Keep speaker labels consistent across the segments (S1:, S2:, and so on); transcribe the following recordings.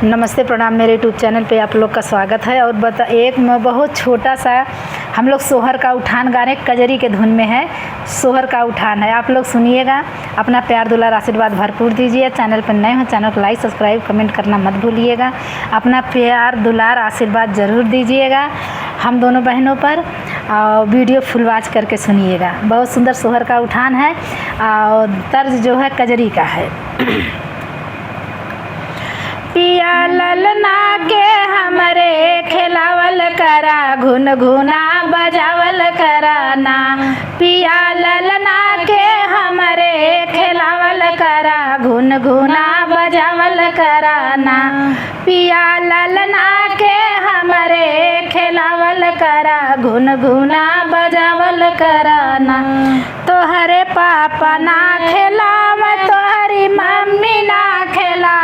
S1: नमस्ते प्रणाम। मेरे यूट्यूब चैनल पे आप लोग का स्वागत है। और एक बहुत छोटा सा हम लोग सोहर का उठान गा रहे हैं, कजरी के धुन में है। सोहर का उठान है, आप लोग सुनिएगा। अपना प्यार दुलार आशीर्वाद भरपूर दीजिए। चैनल पर नए हो, चैनल को लाइक सब्सक्राइब कमेंट करना मत भूलिएगा। अपना प्यार दुलार आशीर्वाद ज़रूर दीजिएगा हम दोनों बहनों पर। वीडियो फुल वॉच करके सुनिएगा। बहुत सुंदर सोहर का उठान है और तर्ज जो है कजरी का है। पिया ललना के हमरे खिलावल करा, घुन घुना बजावल कराना। पिया ललना के हमरे खिलावल करा, घुन घुना बजावल कराना। पिया ललना के हमरे खिलावल करा, घुन घुना बजावल कराना। तोहरे पापा ना खेला, मैं तोहरी मम्मी ना खेला।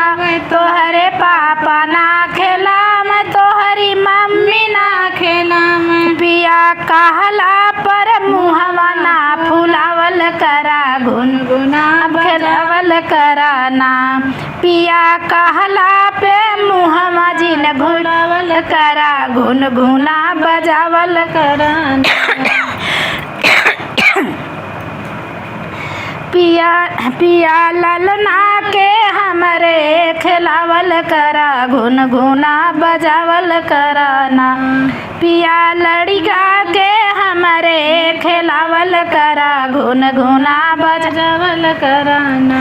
S1: तोहरे पापा ना खेला, मैं तोहरी मम्मी ना खेला। पिया कहला पर मुहवा ना फुलावल करा, गुनगुना खेलावल कराना। पिया कहला पे मुहवा जी ने घुलावल करा, गुनगुना बजावल कराना। पिया ललना के हमरे खिलावल करा, घुन घुना बजावल कराना। पिया लड़का के हमरे खिलावल करा, घुन घुना बजावल कराना।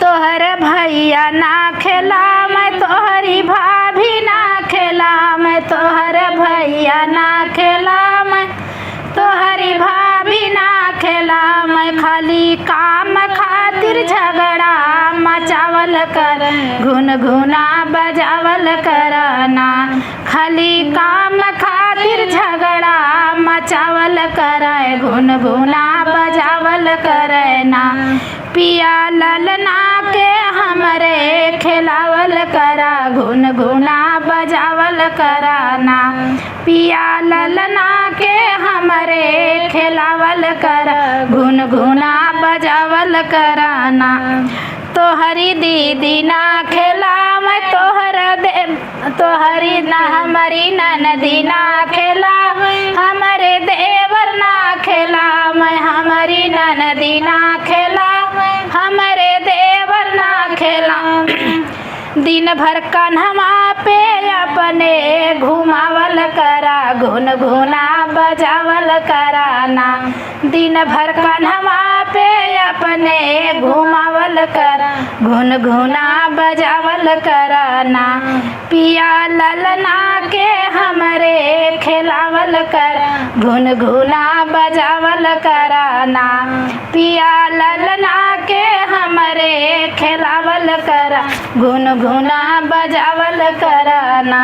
S1: तोहर भैया ना खेला, मैं तोहरी भाभी ना खेला। मैं तोहर भैया ना खेला, मैं तोहरी भाभी ना खेला। मैं खाली काम खातिर झगड़ा मचावल कर, घुन घुना बजावल कराना। खाली काम खातिर झगड़ा मचावल करे, घुन घुना बजावल करना। पिया ललना के हमरे खिलावल करा, घुन घुना बजावल कराना। पिया ललना के हमरे खिलावल करा, घुन घुना बजावल कराना। तोहरी दीदी ना खेला, मैं तोहरी ना हमारी ननदी ना खेला। हमारे देवर ना खेला, मैं हमारी ननदी ना खेला। हमारे देवर ना खेला। दिन भर कन्हवा पे अपने घुमावल करा, घुन घुना बजावल कराना। दिन भर कन्हवा पे अपने घुमावल करा, घुन घुना बजावल कराना। पिया ललना के हमरे खिलावल करा, घुन घुना बजावल कराना। पिया ललना के हमरे खिलावल करा, घुन घुना बजावल कराना।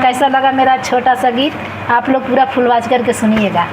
S1: कैसा लगा मेरा छोटा सा गीत? आप लोग पूरा फुल वॉच करके सुनिएगा।